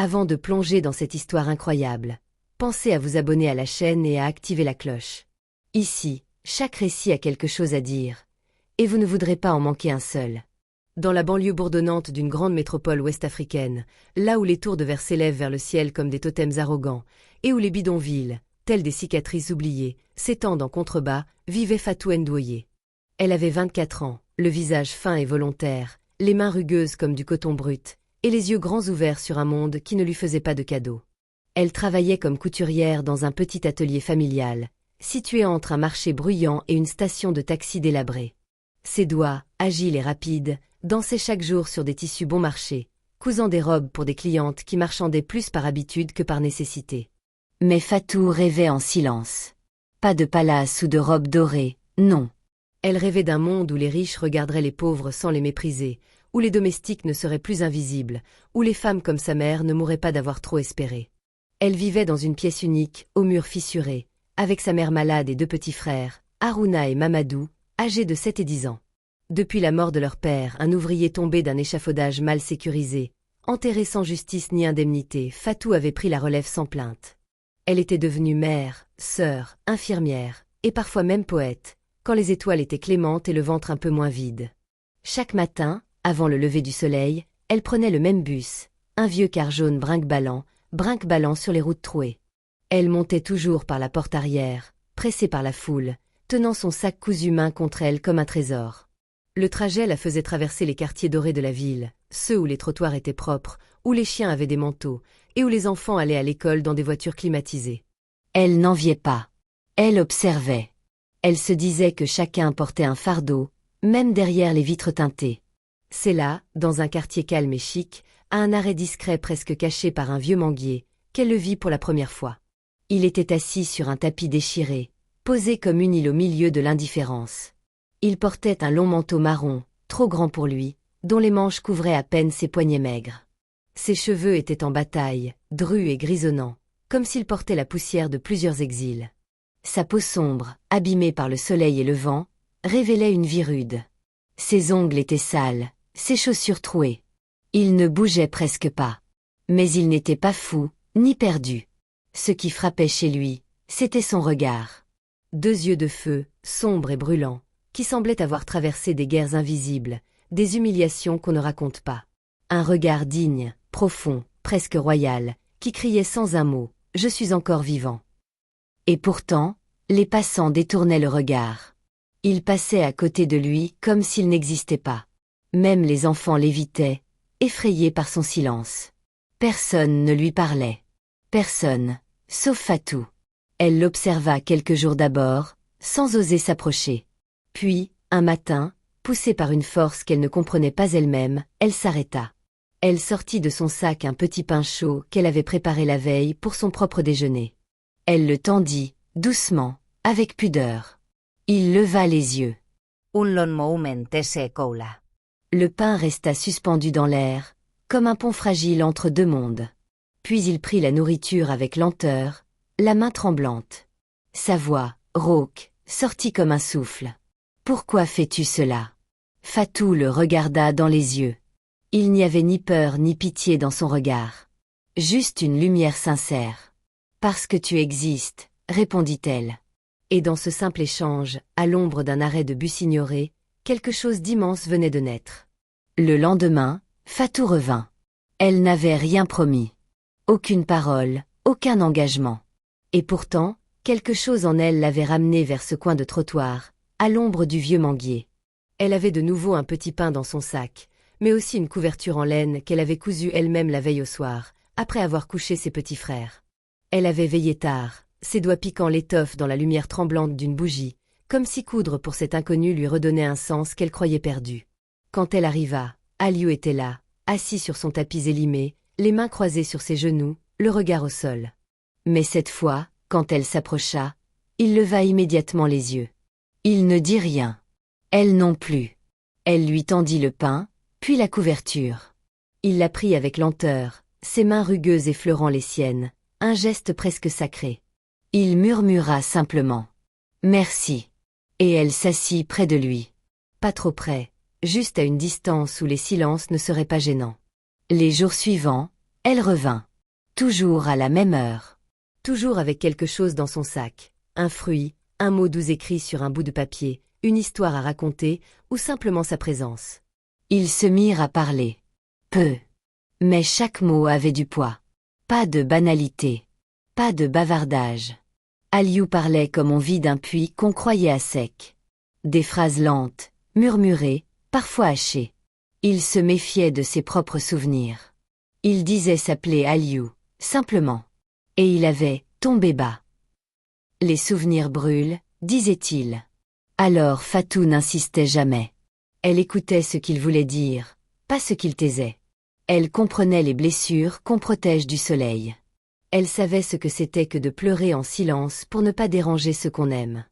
Avant de plonger dans cette histoire incroyable, pensez à vous abonner à la chaîne et à activer la cloche. Ici, chaque récit a quelque chose à dire, et vous ne voudrez pas en manquer un seul. Dans la banlieue bourdonnante d'une grande métropole ouest-africaine, là où les tours de verre s'élèvent vers le ciel comme des totems arrogants, et où les bidonvilles, tels des cicatrices oubliées, s'étendent en contrebas, vivait Fatou Ndoye. Elle avait 24 ans, le visage fin et volontaire, les mains rugueuses comme du coton brut, et les yeux grands ouverts sur un monde qui ne lui faisait pas de cadeaux. Elle travaillait comme couturière dans un petit atelier familial, situé entre un marché bruyant et une station de taxi délabrée. Ses doigts, agiles et rapides, dansaient chaque jour sur des tissus bon marché, cousant des robes pour des clientes qui marchandaient plus par habitude que par nécessité. Mais Fatou rêvait en silence. Pas de palace ou de robe dorée, non. Elle rêvait d'un monde où les riches regarderaient les pauvres sans les mépriser, où les domestiques ne seraient plus invisibles, où les femmes comme sa mère ne mourraient pas d'avoir trop espéré. Elle vivait dans une pièce unique, aux murs fissurés, avec sa mère malade et deux petits frères, Harouna et Mamadou, âgés de 7 et 10 ans. Depuis la mort de leur père, un ouvrier tombé d'un échafaudage mal sécurisé, enterré sans justice ni indemnité, Fatou avait pris la relève sans plainte. Elle était devenue mère, sœur, infirmière, et parfois même poète, quand les étoiles étaient clémentes et le ventre un peu moins vide. Chaque matin, avant le lever du soleil, elle prenait le même bus, un vieux car jaune brinque-ballant sur les routes trouées. Elle montait toujours par la porte arrière, pressée par la foule, tenant son sac cousu main contre elle comme un trésor. Le trajet la faisait traverser les quartiers dorés de la ville, ceux où les trottoirs étaient propres, où les chiens avaient des manteaux, et où les enfants allaient à l'école dans des voitures climatisées. Elle n'enviait pas. Elle observait. Elle se disait que chacun portait un fardeau, même derrière les vitres teintées. C'est là, dans un quartier calme et chic, à un arrêt discret presque caché par un vieux manguier, qu'elle le vit pour la première fois. Il était assis sur un tapis déchiré, posé comme une île au milieu de l'indifférence. Il portait un long manteau marron, trop grand pour lui, dont les manches couvraient à peine ses poignets maigres. Ses cheveux étaient en bataille, drus et grisonnants, comme s'il portait la poussière de plusieurs exils. Sa peau sombre, abîmée par le soleil et le vent, révélait une vie rude. Ses ongles étaient sales, ses chaussures trouées. Il ne bougeait presque pas. Mais il n'était pas fou, ni perdu. Ce qui frappait chez lui, c'était son regard. 2 yeux de feu, sombres et brûlants, qui semblaient avoir traversé des guerres invisibles, des humiliations qu'on ne raconte pas. Un regard digne, profond, presque royal, qui criait sans un mot « Je suis encore vivant ». Et pourtant, les passants détournaient le regard. Ils passaient à côté de lui comme s'il n'existait pas. Même les enfants l'évitaient, effrayés par son silence. Personne ne lui parlait. Personne, sauf Fatou. Elle l'observa quelques jours d'abord, sans oser s'approcher. Puis, un matin, poussée par une force qu'elle ne comprenait pas elle-même, elle s'arrêta. Elle sortit de son sac un petit pain chaud qu'elle avait préparé la veille pour son propre déjeuner. Elle le tendit, doucement, avec pudeur. Il leva les yeux. Un long moment secoula. Le pain resta suspendu dans l'air, comme un pont fragile entre deux mondes. Puis il prit la nourriture avec lenteur, la main tremblante. Sa voix, rauque, sortit comme un souffle. « Pourquoi fais-tu cela ?» Fatou le regarda dans les yeux. Il n'y avait ni peur ni pitié dans son regard. Juste une lumière sincère. « Parce que tu existes, » répondit-elle. Et dans ce simple échange, à l'ombre d'un arrêt de bus ignoré, quelque chose d'immense venait de naître. Le lendemain, Fatou revint. Elle n'avait rien promis. Aucune parole, aucun engagement. Et pourtant, quelque chose en elle l'avait ramenée vers ce coin de trottoir, à l'ombre du vieux manguier. Elle avait de nouveau un petit pain dans son sac, mais aussi une couverture en laine qu'elle avait cousue elle-même la veille au soir, après avoir couché ses petits frères. Elle avait veillé tard, ses doigts piquant l'étoffe dans la lumière tremblante d'une bougie, comme si coudre pour cet inconnu lui redonnait un sens qu'elle croyait perdu. Quand elle arriva, Aliou était là, assis sur son tapis élimé, les mains croisées sur ses genoux, le regard au sol. Mais cette fois, quand elle s'approcha, il leva immédiatement les yeux. Il ne dit rien. Elle non plus. Elle lui tendit le pain, puis la couverture. Il la prit avec lenteur, ses mains rugueuses effleurant les siennes, un geste presque sacré. Il murmura simplement « Merci ». Et elle s'assit près de lui. Pas trop près, juste à une distance où les silences ne seraient pas gênants. Les jours suivants, elle revint. toujours à la même heure. Toujours avec quelque chose dans son sac, un fruit, un mot doux écrit sur un bout de papier, une histoire à raconter, ou simplement sa présence. Ils se mirent à parler. Peu. Mais chaque mot avait du poids. Pas de banalité. Pas de bavardage. Aliou parlait comme on vit d'un puits qu'on croyait à sec. Des phrases lentes, murmurées, parfois hachées. Il se méfiait de ses propres souvenirs. Il disait s'appeler Aliou, simplement. Et il avait tombé bas. Les souvenirs brûlent, disait-il. Alors Fatou n'insistait jamais. Elle écoutait ce qu'il voulait dire, pas ce qu'il taisait. Elle comprenait les blessures qu'on protège du soleil. Elle savait ce que c'était que de pleurer en silence pour ne pas déranger ceux qu'on aime.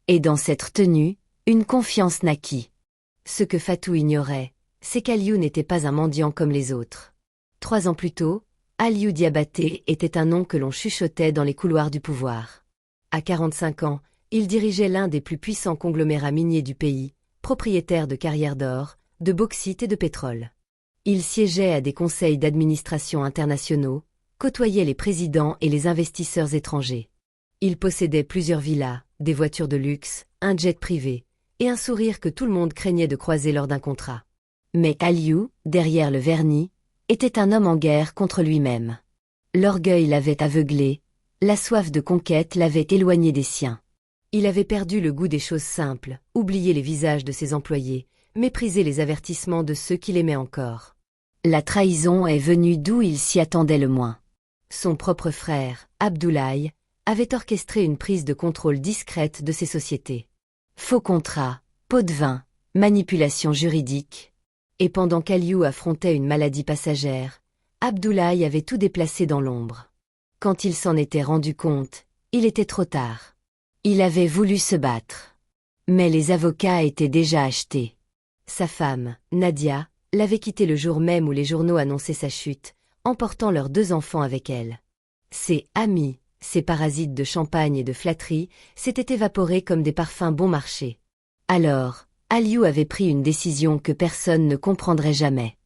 Et dans cette tenue, une confiance naquit. Ce que Fatou ignorait, c'est qu'Aliou n'était pas un mendiant comme les autres. 3 ans plus tôt, Aliou Diabaté était un nom que l'on chuchotait dans les couloirs du pouvoir. À 45 ans, il dirigeait l'un des plus puissants conglomérats miniers du pays, propriétaire de carrières d'or, de bauxite et de pétrole. Il siégeait à des conseils d'administration internationaux, côtoyait les présidents et les investisseurs étrangers. Il possédait plusieurs villas, des voitures de luxe, un jet privé, et un sourire que tout le monde craignait de croiser lors d'un contrat. Mais Aliou, derrière le vernis, était un homme en guerre contre lui-même. L'orgueil l'avait aveuglé, la soif de conquête l'avait éloigné des siens. Il avait perdu le goût des choses simples, oublié les visages de ses employés, méprisé les avertissements de ceux qui l'aimaient encore. La trahison est venue d'où il s'y attendait le moins. Son propre frère, Abdoulaye, avait orchestré une prise de contrôle discrète de ses sociétés. Faux contrats, pots de vin, manipulation juridique. Et pendant qu'Aliou affrontait une maladie passagère, Abdoulaye avait tout déplacé dans l'ombre. Quand il s'en était rendu compte, il était trop tard. Il avait voulu se battre. Mais les avocats étaient déjà achetés. Sa femme, Nadia, l'avait quitté le jour même où les journaux annonçaient sa chute, emportant leurs 2 enfants avec elle. Ses amis, ces parasites de champagne et de flatterie, s'étaient évaporés comme des parfums bon marché. Alors, Aliou avait pris une décision que personne ne comprendrait jamais.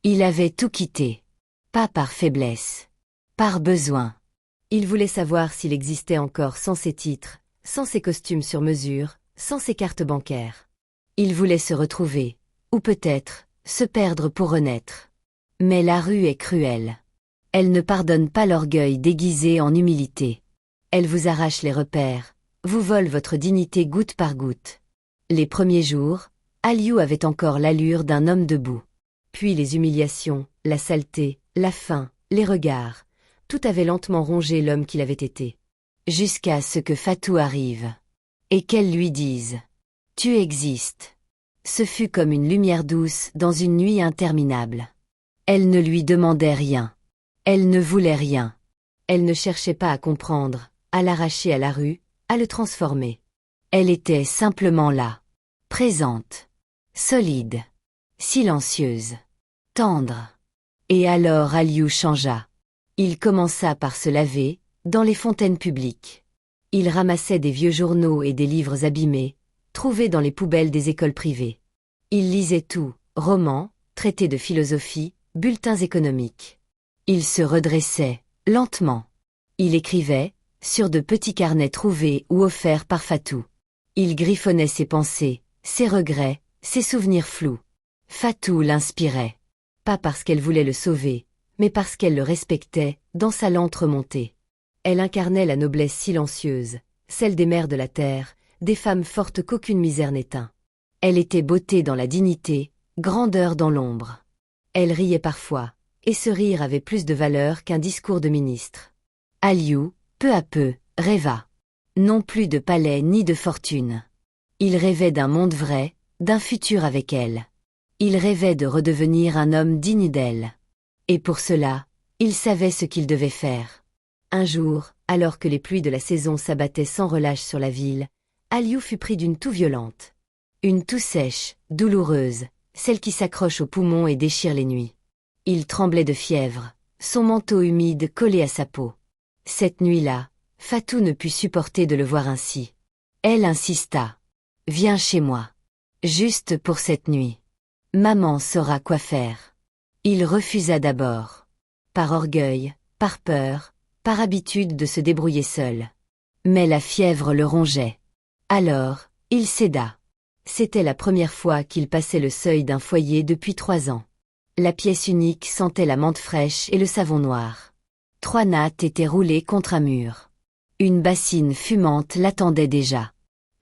Il avait tout quitté. Pas par faiblesse. Par besoin. Il voulait savoir s'il existait encore sans ses titres, sans ses costumes sur mesure, sans ses cartes bancaires. Il voulait se retrouver, ou peut-être, se perdre pour renaître. Mais la rue est cruelle. Elle ne pardonne pas l'orgueil déguisé en humilité. Elle vous arrache les repères, vous vole votre dignité goutte par goutte. Les premiers jours, Aliou avait encore l'allure d'un homme debout. Puis les humiliations, la saleté, la faim, les regards, tout avait lentement rongé l'homme qu'il avait été. Jusqu'à ce que Fatou arrive. Et qu'elle lui dise « Tu existes ». Ce fut comme une lumière douce dans une nuit interminable. Elle ne lui demandait rien. Elle ne voulait rien. Elle ne cherchait pas à comprendre, à l'arracher à la rue, à le transformer. Elle était simplement là. Présente. Solide. Silencieuse. Tendre. Et alors Aliou changea. Il commença par se laver, dans les fontaines publiques. Il ramassait des vieux journaux et des livres abîmés, trouvés dans les poubelles des écoles privées. Il lisait tout, romans, traités de philosophie, bulletins économiques. Il se redressait, lentement. Il écrivait, sur de petits carnets trouvés ou offerts par Fatou. Il griffonnait ses pensées, ses regrets, ses souvenirs flous. Fatou l'inspirait. Pas parce qu'elle voulait le sauver, mais parce qu'elle le respectait, dans sa lente remontée. Elle incarnait la noblesse silencieuse, celle des mères de la terre, des femmes fortes qu'aucune misère n'éteint. Elle était beauté dans la dignité, grandeur dans l'ombre. Elle riait parfois, et ce rire avait plus de valeur qu'un discours de ministre. Aliou, peu à peu, rêva. Non plus de palais ni de fortune. Il rêvait d'un monde vrai, d'un futur avec elle. Il rêvait de redevenir un homme digne d'elle. Et pour cela, il savait ce qu'il devait faire. Un jour, alors que les pluies de la saison s'abattaient sans relâche sur la ville, Aliou fut pris d'une toux violente. Une toux sèche, douloureuse, celle qui s'accroche aux poumons et déchire les nuits. Il tremblait de fièvre, son manteau humide collé à sa peau. Cette nuit-là, Fatou ne put supporter de le voir ainsi. Elle insista. « Viens chez moi. Juste pour cette nuit. Maman saura quoi faire. » Il refusa d'abord. Par orgueil, par peur, par habitude de se débrouiller seul. Mais la fièvre le rongeait. Alors, il céda. C'était la première fois qu'il passait le seuil d'un foyer depuis 3 ans. La pièce unique sentait la menthe fraîche et le savon noir. 3 nattes étaient roulées contre un mur. Une bassine fumante l'attendait déjà.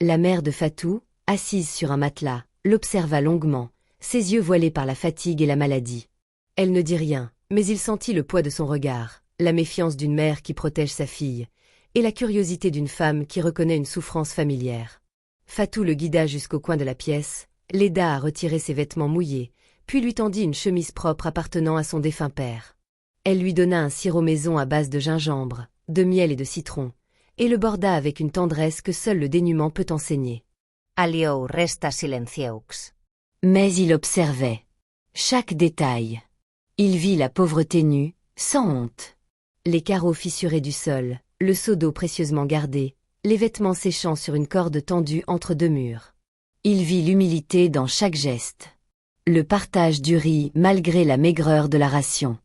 La mère de Fatou, assise sur un matelas, l'observa longuement, ses yeux voilés par la fatigue et la maladie. Elle ne dit rien, mais il sentit le poids de son regard, la méfiance d'une mère qui protège sa fille, et la curiosité d'une femme qui reconnaît une souffrance familière. Fatou le guida jusqu'au coin de la pièce, l'aida à retirer ses vêtements mouillés, puis lui tendit une chemise propre appartenant à son défunt père. Elle lui donna un sirop maison à base de gingembre, de miel et de citron, et le borda avec une tendresse que seul le dénuement peut enseigner. Aliou resta silencieux. Mais il observait chaque détail. Il vit la pauvreté nue, sans honte. Les carreaux fissurés du sol, le seau d'eau précieusement gardé, les vêtements séchant sur une corde tendue entre 2 murs. Il vit l'humilité dans chaque geste. Le partage du riz malgré la maigreur de la ration.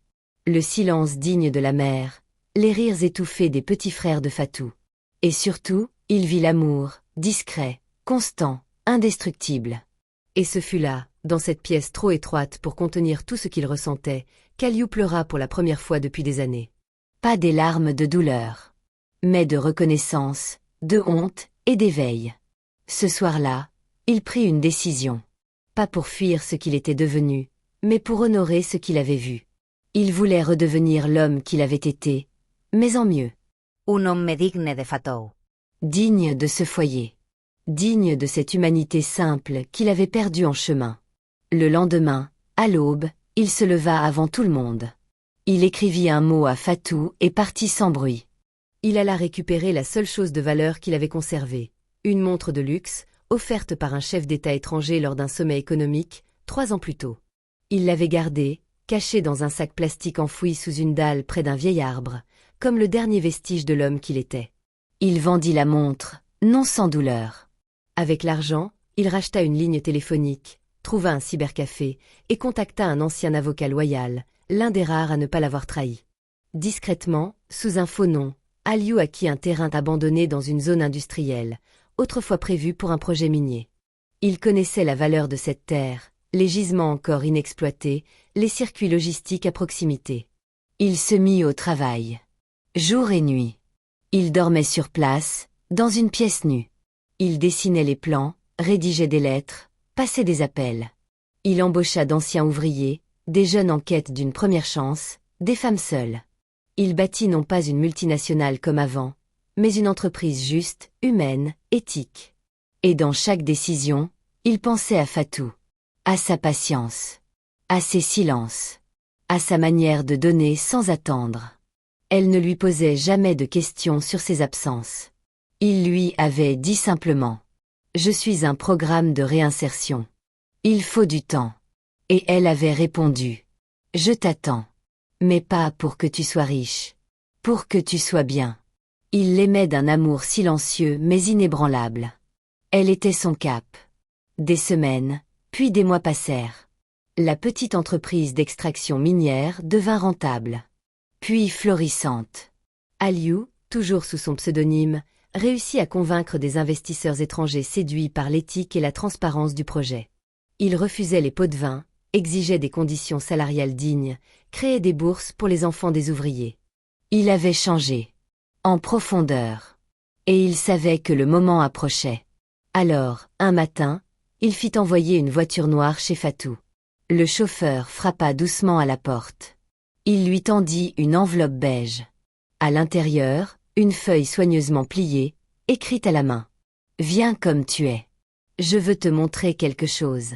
Le silence digne de la mère, les rires étouffés des petits frères de Fatou. Et surtout, il vit l'amour, discret, constant, indestructible. Et ce fut là, dans cette pièce trop étroite pour contenir tout ce qu'il ressentait, qu'Aliou pleura pour la première fois depuis des années. Pas des larmes de douleur, mais de reconnaissance, de honte et d'éveil. Ce soir-là, il prit une décision. Pas pour fuir ce qu'il était devenu, mais pour honorer ce qu'il avait vu. Il voulait redevenir l'homme qu'il avait été, mais en mieux. Un homme digne de Fatou. Digne de ce foyer. Digne de cette humanité simple qu'il avait perdue en chemin. Le lendemain, à l'aube, il se leva avant tout le monde. Il écrivit un mot à Fatou et partit sans bruit. Il alla récupérer la seule chose de valeur qu'il avait conservée, une montre de luxe, offerte par un chef d'État étranger lors d'un sommet économique, 3 ans plus tôt. Il l'avait gardée, cachée dans un sac plastique enfoui sous une dalle près d'un vieil arbre, comme le dernier vestige de l'homme qu'il était. Il vendit la montre, non sans douleur. Avec l'argent, il racheta une ligne téléphonique, trouva un cybercafé et contacta un ancien avocat loyal, l'un des rares à ne pas l'avoir trahi. Discrètement, sous un faux nom, Aliou acquit un terrain abandonné dans une zone industrielle, autrefois prévue pour un projet minier. Il connaissait la valeur de cette terre, les gisements encore inexploités, les circuits logistiques à proximité. Il se mit au travail. Jour et nuit. Il dormait sur place, dans une pièce nue. Il dessinait les plans, rédigeait des lettres, passait des appels. Il embaucha d'anciens ouvriers, des jeunes en quête d'une première chance, des femmes seules. Il bâtit non pas une multinationale comme avant, mais une entreprise juste, humaine, éthique. Et dans chaque décision, il pensait à Fatou, à sa patience, à ses silences, à sa manière de donner sans attendre. Elle ne lui posait jamais de questions sur ses absences. Il lui avait dit simplement « Je suis un programme de réinsertion. Il faut du temps. » Et elle avait répondu « Je t'attends. Mais pas pour que tu sois riche. Pour que tu sois bien. » Il l'aimait d'un amour silencieux mais inébranlable. Elle était son cap. Des semaines, puis des mois passèrent. La petite entreprise d'extraction minière devint rentable. Puis florissante. Aliou, toujours sous son pseudonyme, réussit à convaincre des investisseurs étrangers séduits par l'éthique et la transparence du projet. Il refusait les pots de vin, exigeait des conditions salariales dignes, créait des bourses pour les enfants des ouvriers. Il avait changé. En profondeur. Et il savait que le moment approchait. Alors, un matin, il fit envoyer une voiture noire chez Fatou. Le chauffeur frappa doucement à la porte. Il lui tendit une enveloppe beige. À l'intérieur, une feuille soigneusement pliée, écrite à la main. « Viens comme tu es. Je veux te montrer quelque chose. »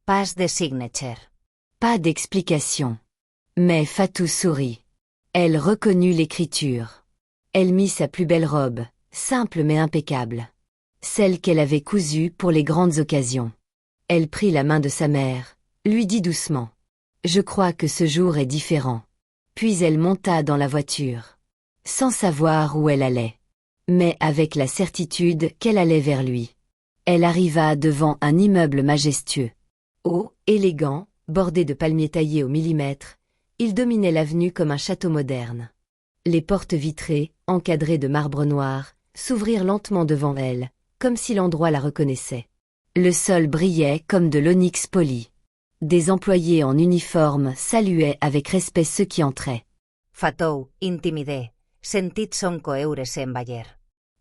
Pas de signature. Pas d'explication. Mais Fatou sourit. Elle reconnut l'écriture. Elle mit sa plus belle robe, simple mais impeccable. Celle qu'elle avait cousue pour les grandes occasions. Elle prit la main de sa mère, lui dit doucement « Je crois que ce jour est différent. » Puis elle monta dans la voiture. Sans savoir où elle allait. Mais avec la certitude qu'elle allait vers lui. Elle arriva devant un immeuble majestueux. Haut, élégant, bordé de palmiers taillés au millimètre, il dominait l'avenue comme un château moderne. Les portes vitrées, encadrées de marbre noir, s'ouvrirent lentement devant elle, comme si l'endroit la reconnaissait. Le sol brillait comme de l'onyx poli. Des employés en uniforme saluaient avec respect ceux qui entraient. Fatou, intimidé, sentit son coeure s'envahir.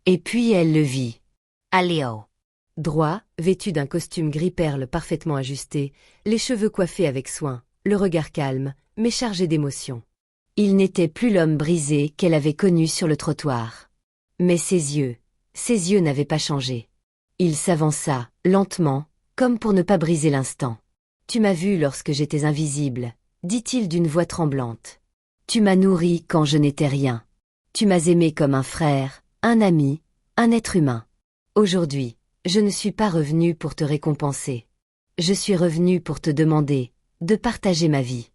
Et puis elle le vit. Aliou. Droit, vêtu d'un costume gris perle parfaitement ajusté, les cheveux coiffés avec soin, le regard calme, mais chargé d'émotion. Il n'était plus l'homme brisé qu'elle avait connu sur le trottoir. Mais ses yeux n'avaient pas changé. Il s'avança, lentement, comme pour ne pas briser l'instant. « Tu m'as vu lorsque j'étais invisible », dit-il d'une voix tremblante. « Tu m'as nourri quand je n'étais rien. Tu m'as aimé comme un frère, un ami, un être humain. Aujourd'hui, je ne suis pas revenu pour te récompenser. Je suis revenu pour te demander de partager ma vie. »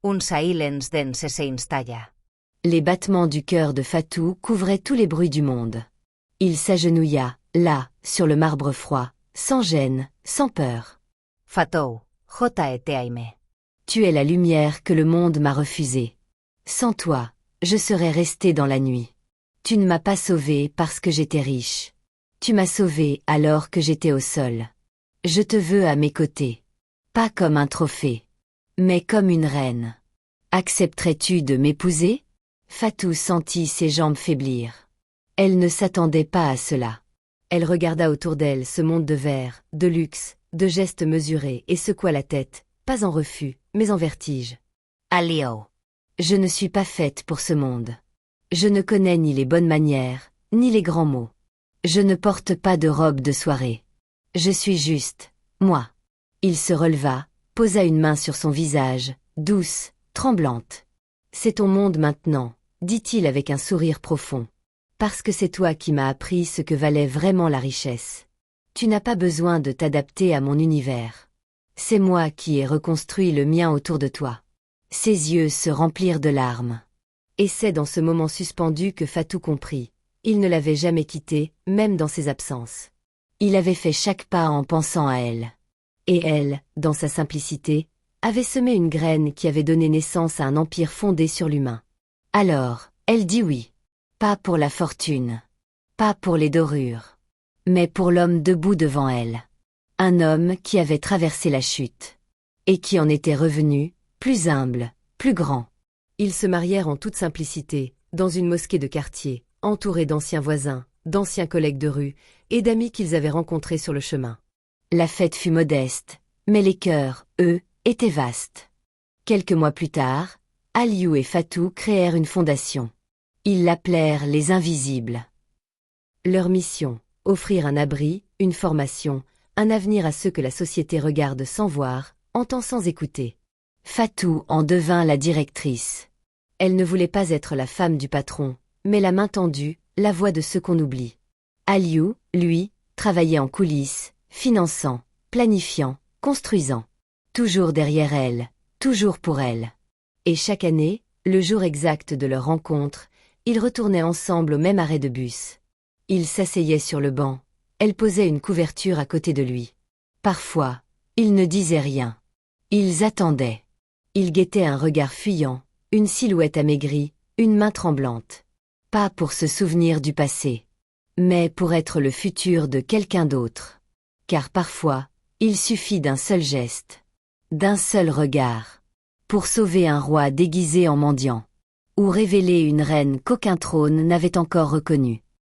Un silence dense se installa. Les battements du cœur de Fatou couvraient tous les bruits du monde. Il s'agenouilla, là, sur le marbre froid, sans gêne, sans peur. Fatou, J.T. Aimé. Tu es la lumière que le monde m'a refusée. Sans toi, je serais resté dans la nuit. Tu ne m'as pas sauvé parce que j'étais riche. Tu m'as sauvé alors que j'étais au sol. Je te veux à mes côtés. Pas comme un trophée, mais comme une reine. Accepterais-tu de m'épouser? Fatou sentit ses jambes faiblir. Elle ne s'attendait pas à cela. Elle regarda autour d'elle ce monde de verre, de luxe, de gestes mesurés et secoua la tête, pas en refus, mais en vertige. Aliou. Je ne suis pas faite pour ce monde. Je ne connais ni les bonnes manières, ni les grands mots. Je ne porte pas de robe de soirée. Je suis juste, moi. Il se releva, posa une main sur son visage, douce, tremblante. C'est ton monde maintenant, dit-il avec un sourire profond. Parce que c'est toi qui m'as appris ce que valait vraiment la richesse. Tu n'as pas besoin de t'adapter à mon univers. C'est moi qui ai reconstruit le mien autour de toi. Ses yeux se remplirent de larmes. Et c'est dans ce moment suspendu que Fatou comprit. Il ne l'avait jamais quittée, même dans ses absences. Il avait fait chaque pas en pensant à elle. Et elle, dans sa simplicité, avait semé une graine qui avait donné naissance à un empire fondé sur l'humain. Alors, elle dit oui. Pas pour la fortune. Pas pour les dorures. Mais pour l'homme debout devant elle. Un homme qui avait traversé la chute. Et qui en était revenu, plus humble, plus grand. Ils se marièrent en toute simplicité, dans une mosquée de quartier, entourés d'anciens voisins, d'anciens collègues de rue, et d'amis qu'ils avaient rencontrés sur le chemin. La fête fut modeste, mais les cœurs, eux, étaient vastes. Quelques mois plus tard, Aliou et Fatou créèrent une fondation. Ils l'appelèrent les Invisibles. Leur mission, offrir un abri, une formation, un avenir à ceux que la société regarde sans voir, entend sans écouter. Fatou en devint la directrice. Elle ne voulait pas être la femme du patron, mais la main tendue, la voix de ceux qu'on oublie. Aliou, lui, travaillait en coulisses, finançant, planifiant, construisant. Toujours derrière elle, toujours pour elle. Et chaque année, le jour exact de leur rencontre, ils retournaient ensemble au même arrêt de bus. Ils s'asseyaient sur le banc, elle posait une couverture à côté de lui. Parfois, ils ne disaient rien. Ils attendaient. Ils guettaient un regard fuyant, une silhouette amaigrie, une main tremblante. Pas pour se souvenir du passé, mais pour être le futur de quelqu'un d'autre. Car parfois, il suffit d'un seul geste, d'un seul regard, pour sauver un roi déguisé en mendiant, ou révéler une reine qu'aucun trône n'avait encore reconnue.